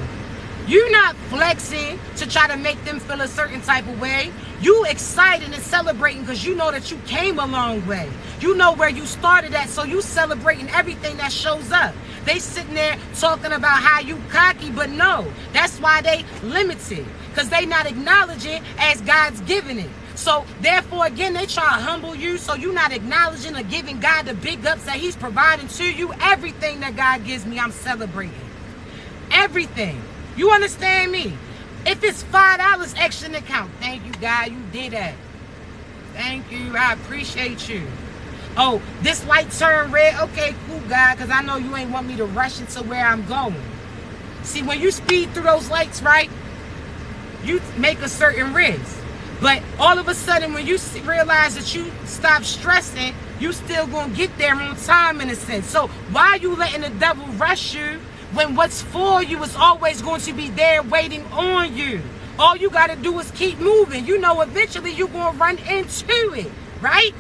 You're not flexing to try to make them feel a certain type of way. You excited and celebrating because you know that you came a long way. You know where you started at, so you celebrating everything that shows up. They sitting there talking about how you cocky, but no, that's why they limited, because they not acknowledging as God's giving it. So therefore, again, they try to humble you, so you're not acknowledging or giving God the big ups that he's providing to you. Everything that God gives me, I'm celebrating. Everything. You understand me? If it's $5 extra in the account, thank you, God, you did that. Thank you, I appreciate you. Oh, this light turned red. Okay, cool, God, because I know you ain't want me to rush into where I'm going. See, when you speed through those lights, right, you make a certain risk. But all of a sudden, when you realize that you stop stressing, you still going to get there on time in a sense. So why are you letting the devil rush you when what's for you is always going to be there waiting on you? All you got to do is keep moving. You know eventually you're going to run into it, right?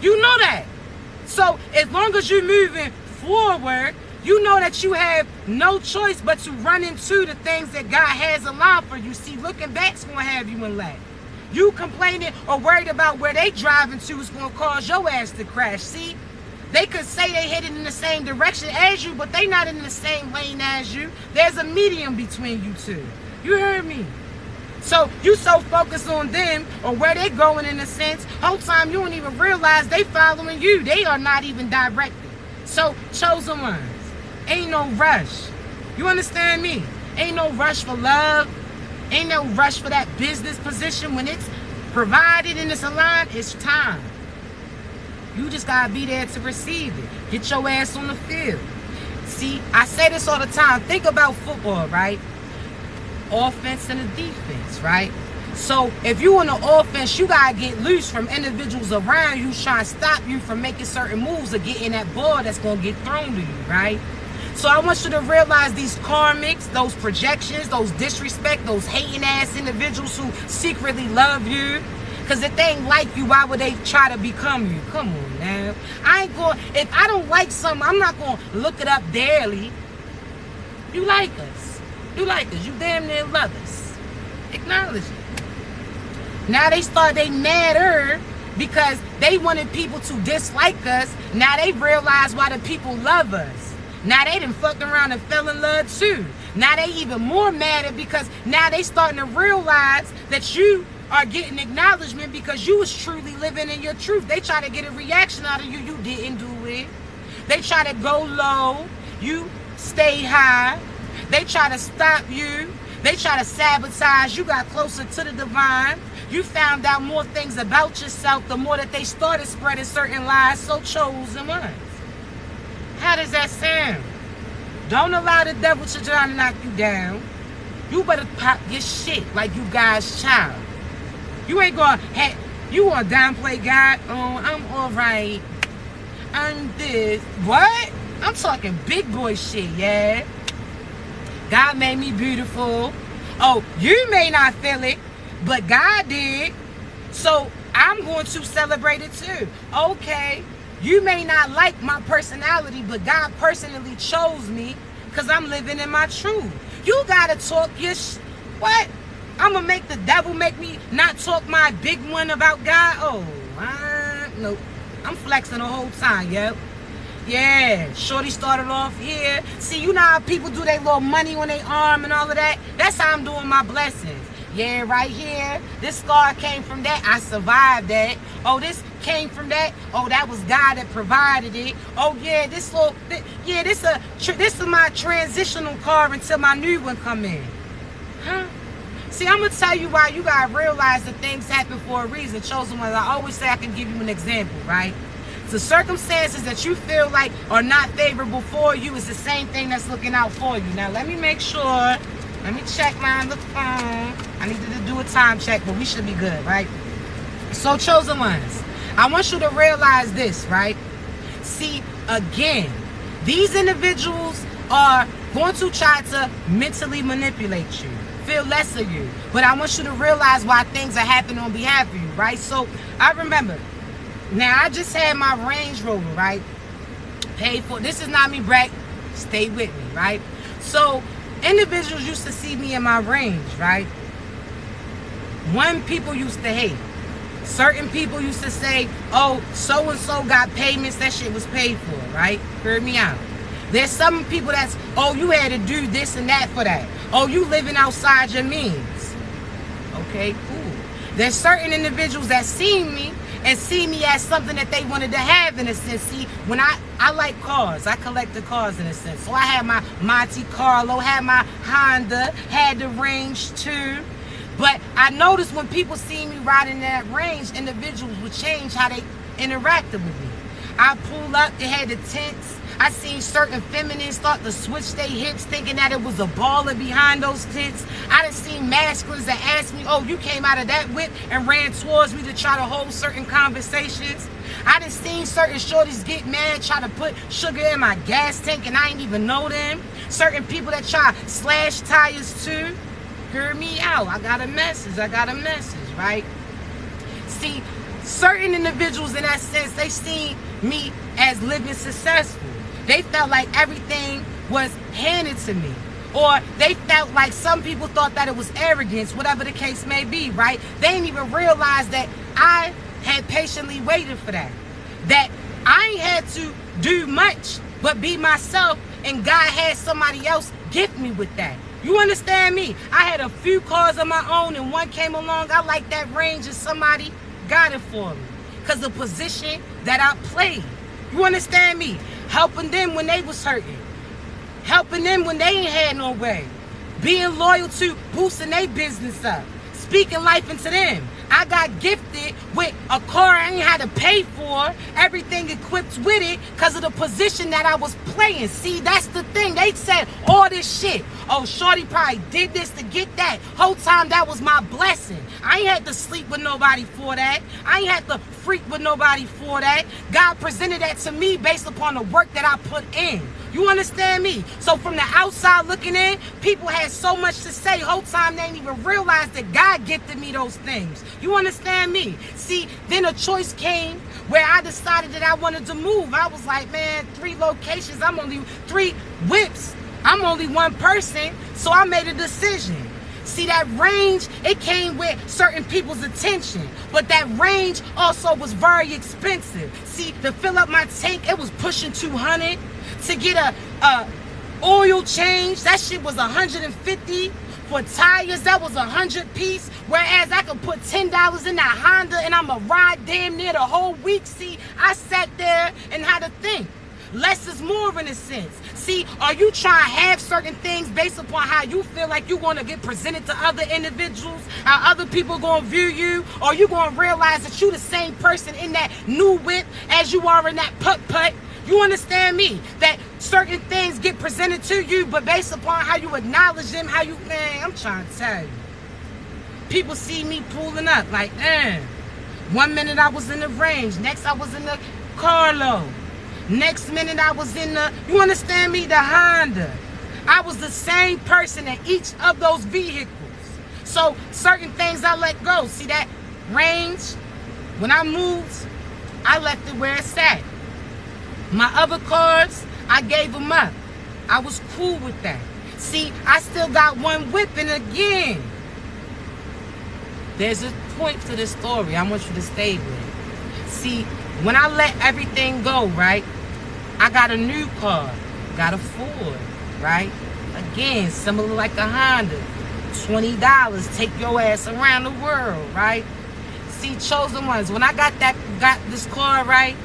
You know that. So as long as you're moving forward, you know that you have no choice but to run into the things that God has allowed for you. See, looking back's going to have you in lack. You complaining or worried about where they driving to is going to cause your ass to crash. See, they could say they headed in the same direction as you, but they not in the same lane as you. There's a medium between you two. You heard me? So you so focused on them or where they going in a sense, whole time you don't even realize they following you. They are not even directed. So chosen ones, ain't no rush. You understand me? Ain't no rush for love. Ain't no rush for that business position. When it's provided and it's aligned, it's time. You just gotta be there to receive it. Get your ass on the field. See, I say this all the time. Think about football, right? Offense and a defense, right? So if you on the offense, you gotta get loose from individuals around you trying to stop you from making certain moves or getting that ball that's gonna get thrown to you, right? So I want you to realize these karmics, those projections, those disrespect, those hating ass individuals who secretly love you. Because if they ain't like you, why would they try to become you? Come on now. I ain't going, if I don't like something, I'm not going to look it up daily. You like us. You like us. You damn near love us. Acknowledge it. Now they madder because they wanted people to dislike us. Now they realize why the people love us. Now they done fucked around and fell in love too. Now they even more madder because now they starting to realize that you are getting acknowledgement because you was truly living in your truth. They try to get a reaction out of you. You didn't do it. They try to go low. You stay high. They try to stop you. They try to sabotage. You got closer to the divine. You found out more things about yourself the more that they started spreading certain lies. So chosen ones. How does that sound? Don't allow the devil to try to knock you down. You better pop your shit like you God's child. You ain't gonna you wanna downplay God? Oh, I'm alright. I'm this. What? I'm talking big boy shit, yeah. God made me beautiful. Oh, you may not feel it, but God did. So I'm going to celebrate it too. Okay. You may not like my personality, but God personally chose me because I'm living in my truth. You gotta talk your what? I'm gonna make the devil make me not talk my big one about God? Oh, nope. I'm flexing the whole time, yep. Yeah, shorty started off here. See, you know how people do their little money on their arm and all of that? That's how I'm doing my blessings. Yeah, right here. This scar came from that. I survived that. Oh, this came from that. Oh, that was God that provided it. Oh, yeah, this is my transitional car until my new one come in. Huh? See, I'm going to tell you why you got to realize that things happen for a reason. Chosen ones, I always say I can give you an example, right? The circumstances that you feel like are not favorable for you is the same thing that's looking out for you. Now, let me make sure. Let me check my phone. I needed to do a time check, but we should be good, right? So, chosen ones, I want you to realize this, right? See, again, these individuals are going to try to mentally manipulate you, feel less of you. But I want you to realize why things are happening on behalf of you, right? So, I remember, now I just had my Range Rover, right? Paid for. This is not me brag. Stay with me, right? So, individuals used to see me in my range, right? One, people used to hate. Certain people used to say, oh, so-and-so got payments, that shit was paid for, right? Hear me out. There's some people that's, oh, you had to do this and that for that. Oh, you living outside your means. Okay, cool. There's certain individuals that see me and see me as something that they wanted to have in a sense. See, when I like cars. I collect the cars in a sense. So I had my Monte Carlo, had my Honda, had the Range too. But I noticed when people see me riding that range, individuals would change how they interacted with me. I pull up, they had the tents. I seen certain feminines start to switch their hips thinking that it was a baller behind those tents. I done seen masculines that asked me, oh, you came out of that whip and ran towards me to try to hold certain conversations. I done seen certain shorties get mad, try to put sugar in my gas tank and I ain't even know them. Certain people that try to slash tires too. Hear me out. I got a message, right? See, certain individuals in that sense, they seen me as living successful. They felt like everything was handed to me. Or they felt like some people thought that it was arrogance, whatever the case may be, right? They didn't even realize that I had patiently waited for that. That I ain't had to do much but be myself, and God had somebody else gift me with that. You understand me? I had a few cars of my own and one came along. I like that range and somebody got it for me. Because the position that I played. You understand me? Helping them when they was hurting. Helping them when they ain't had no way. Being loyal to boosting their business up. Speaking life into them. I got gifted with a car I ain't had to pay for, everything equipped with it because of the position that I was playing. See, that's the thing. They said all this shit. Oh, shorty probably did this to get that. Whole time that was my blessing. I ain't had to sleep with nobody for that. I ain't had to freak with nobody for that. God presented that to me based upon the work that I put in. You understand me? So from the outside looking in, people had so much to say. Whole time they didn't even realize that God gifted me those things. You understand me? See, then a choice came where I decided that I wanted to move. I was like, man, 3 locations. I'm only 3 whips. I'm only one person. So I made a decision. See, that range, it came with certain people's attention. But that range also was very expensive. See, to fill up my tank, it was pushing 200. To get a oil change, that shit was 150. For tires, that was 100 piece. Whereas I could put $10 in that Honda and I'ma ride damn near the whole week. See, I sat there and had to think. Less is more in a sense. See, are you trying to have certain things based upon how you feel like you want to get presented to other individuals, how other people going to view you, or you going to realize that you the same person in that new whip as you are in that putt-putt? You understand me? That certain things get presented to you, but based upon how you acknowledge them, how you, man, I'm trying to tell you. People see me pulling up like, 1 minute I was in the range, next I was in the Carlo. Next minute I was in the, you understand me, the Honda. I was the same person in each of those vehicles. So certain things I let go. See that range? When I moved, I left it where it's at. My other cars, I gave them up. I was cool with that. See, I still got one whip, and again, there's a point to this story I want you to stay with. See, when I let everything go, right, I got a new car, got a Ford, right? Again, similar like a Honda. $20, take your ass around the world, right? See, chosen ones, when I got this car, right,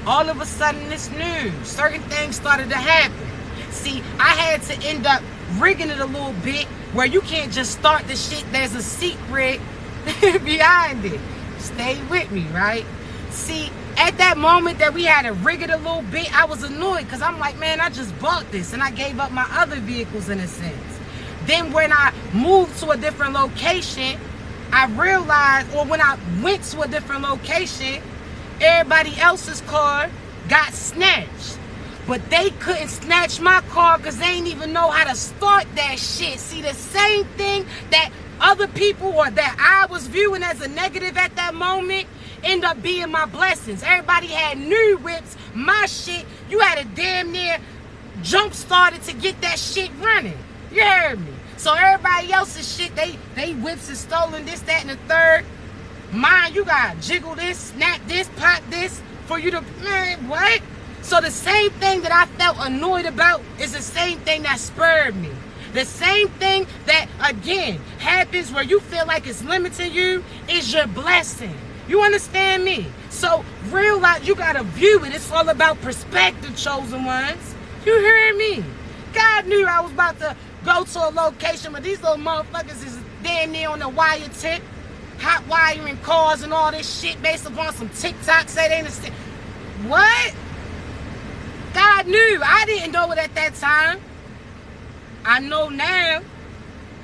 all of a sudden it's new. Certain things started to happen. See, I had to end up rigging it a little bit where you can't just start the shit. There's a secret behind it. Stay with me, right? See, at that moment that we had to rig it a little bit, I was annoyed because I'm like, man, I just bought this and I gave up my other vehicles in a sense. Then when I moved to a different location, I realized, or when I went to a different location, everybody else's car got snatched. But they couldn't snatch my car because they didn't even know how to start that shit. See, the same thing that other people or that I was viewing as a negative at that moment end up being my blessings. Everybody had new whips. My shit, you had to damn near jump started to get that shit running. You heard me? So everybody else's shit, they whips is stolen, this, that, and the third. Mine, you gotta jiggle this, snap this, pop this for you to, man, what? So the same thing that I felt annoyed about is the same thing that spurred me. The same thing that, again, happens where you feel like it's limiting you is your blessing. You understand me? So realize you gotta view it. It's all about perspective, chosen ones. You hear me? God knew I was about to go to a location, but these little motherfuckers is damn near on the wire tip, hot wiring cars and all this shit based upon some TikTok said ain't a what? God knew. I didn't know it at that time. I know now.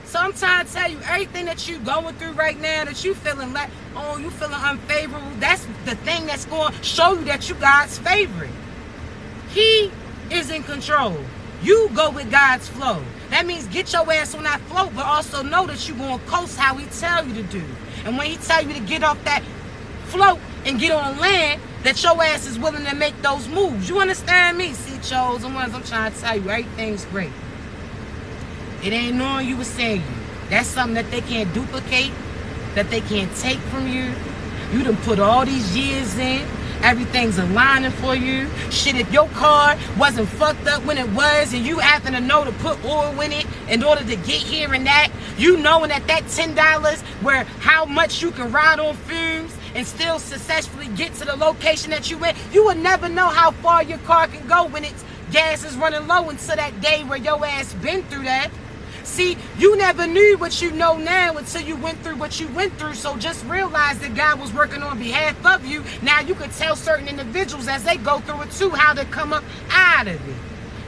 So I'm trying to tell you, everything that you going through right now, that you feeling like, oh, you feeling unfavorable, that's the thing that's going to show you that you God's favorite. He is in control. You go with God's flow. That means get your ass on that float, but also know that you're going to coast how he tell you to do. And when he tell you to get off that float and get on land, that your ass is willing to make those moves. You understand me? See, chosen ones, I'm trying to tell you, everything's great. It ain't knowing you was saying you. That's something that they can't duplicate, that they can't take from you. You done put all these years in. Everything's aligning for you. Shit, if your car wasn't fucked up when it was and you happen to know to put oil in it in order to get here and that, you knowing that $10 where how much you can ride on fumes and still successfully get to the location that you went, you would never know how far your car can go when its gas is running low until that day where your ass been through that. See, you never knew what you know now until you went through what you went through. So just realize that God was working on behalf of you. Now you can tell certain individuals as they go through it too how to come up out of it.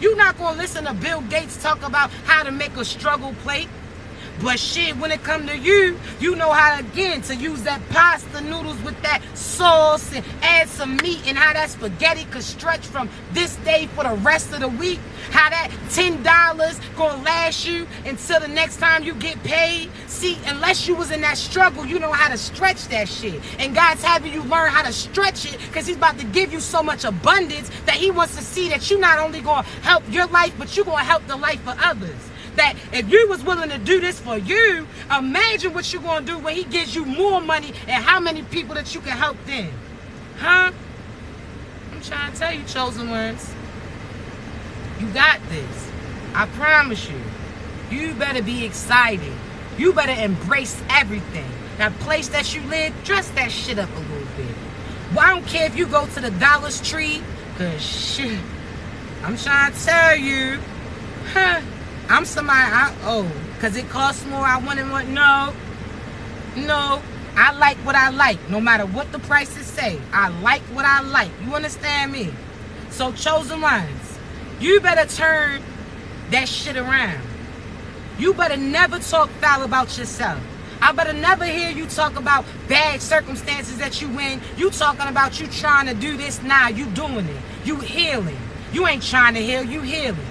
You're not going to listen to Bill Gates talk about how to make a struggle plate. But shit, when it come to you, you know how, again, to use that pasta noodles with that sauce and add some meat, and how that spaghetti could stretch from this day for the rest of the week. How that $10 gonna last you until the next time you get paid. See, unless you was in that struggle, you know how to stretch that shit. And God's having you learn how to stretch it because he's about to give you so much abundance that he wants to see that you not only gonna help your life, but you're gonna help the life of others. That if you was willing to do this for you, imagine what you're going to do when he gives you more money and how many people that you can help then. Huh? I'm trying to tell you, chosen ones. You got this. I promise you. You better be excited. You better embrace everything. That place that you live, dress that shit up a little bit. Well, I don't care if you go to the Dollar Tree, because shit, I'm trying to tell you. Huh? I'm somebody, because it costs more, I want. No, I like what I like, no matter what the prices say. I like what I like. You understand me? So, chosen ones, you better turn that shit around. You better never talk foul about yourself. I better never hear you talk about bad circumstances that you in. You talking about you trying to do this now. You doing it. You healing. You ain't trying to heal, you healing.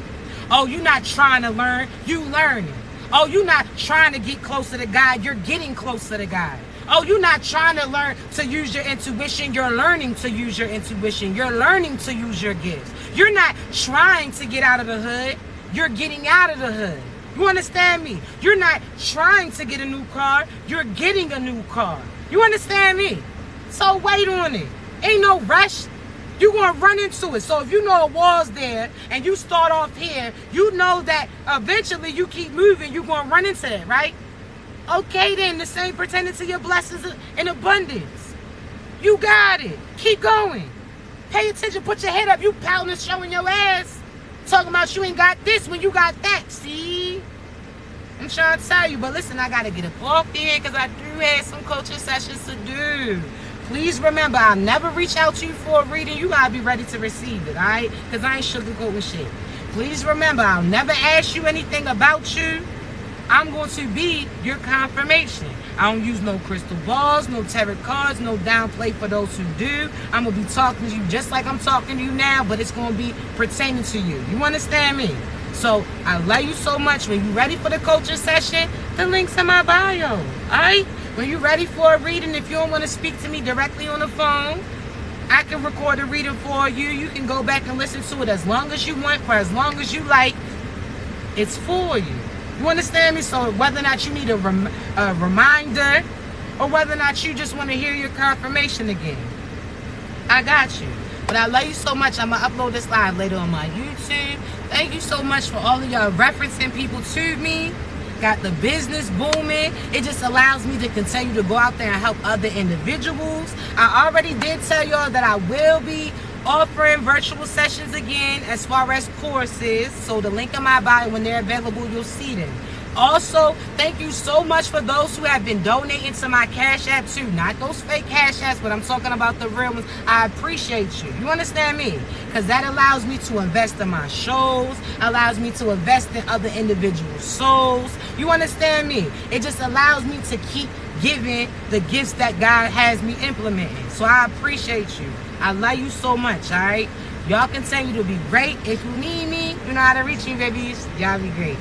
Oh, you're not trying to learn, you learning. Oh, you're not trying to get closer to God, you're getting closer to God. Oh, you're not trying to learn to use your intuition, you're learning to use your intuition. You're learning to use your gifts. You're not trying to get out of the hood, you're getting out of the hood. You understand me? You're not trying to get a new car, you're getting a new car. You understand me? So wait on it. Ain't no rush. You're going to run into it. So if you know a wall's there and you start off here, you know that eventually you keep moving, you're going to run into that, right? Okay, then, the same pertaining to your blessings and abundance. You got it. Keep going. Pay attention. Put your head up. You pouting and showing your ass. Talking about you ain't got this when you got that. See? I'm trying to tell you. But listen, I got to get up off here because I do have some coaching sessions to do. Please remember, I'll never reach out to you for a reading. You gotta be ready to receive it, all right? Because I ain't sugarcoating shit. Please remember, I'll never ask you anything about you. I'm going to be your confirmation. I don't use no crystal balls, no tarot cards, no downplay for those who do. I'm going to be talking to you just like I'm talking to you now, but it's going to be pertaining to you. You understand me? So, I love you so much. When you're ready for the coaching session, the link's in my bio, all right? When you're ready for a reading, if you don't want to speak to me directly on the phone, I can record a reading for you. You can go back and listen to it as long as you want, for as long as you like. It's for you. You understand me? So whether or not you need a reminder or whether or not you just want to hear your confirmation again, I got you. But I love you so much. I'm going to upload this live later on my YouTube. Thank you so much for all of y'all referencing people to me. Got the business booming. It just allows me to continue to go out there and help other individuals. I already did tell y'all that I will be offering virtual sessions again as far as courses. So the link in my bio, when they're available, you'll see them. Also, thank you so much for those who have been donating to my Cash App too. Not those fake Cash Apps, but I'm talking about the real ones. I appreciate you. You understand me? Because that allows me to invest in my shows, allows me to invest in other individual souls. You understand me? It just allows me to keep giving the gifts that God has me implementing. So I appreciate you. I love you so much, all right? Y'all continue to be great. If you need me, you know how to reach me, babies. Y'all be great.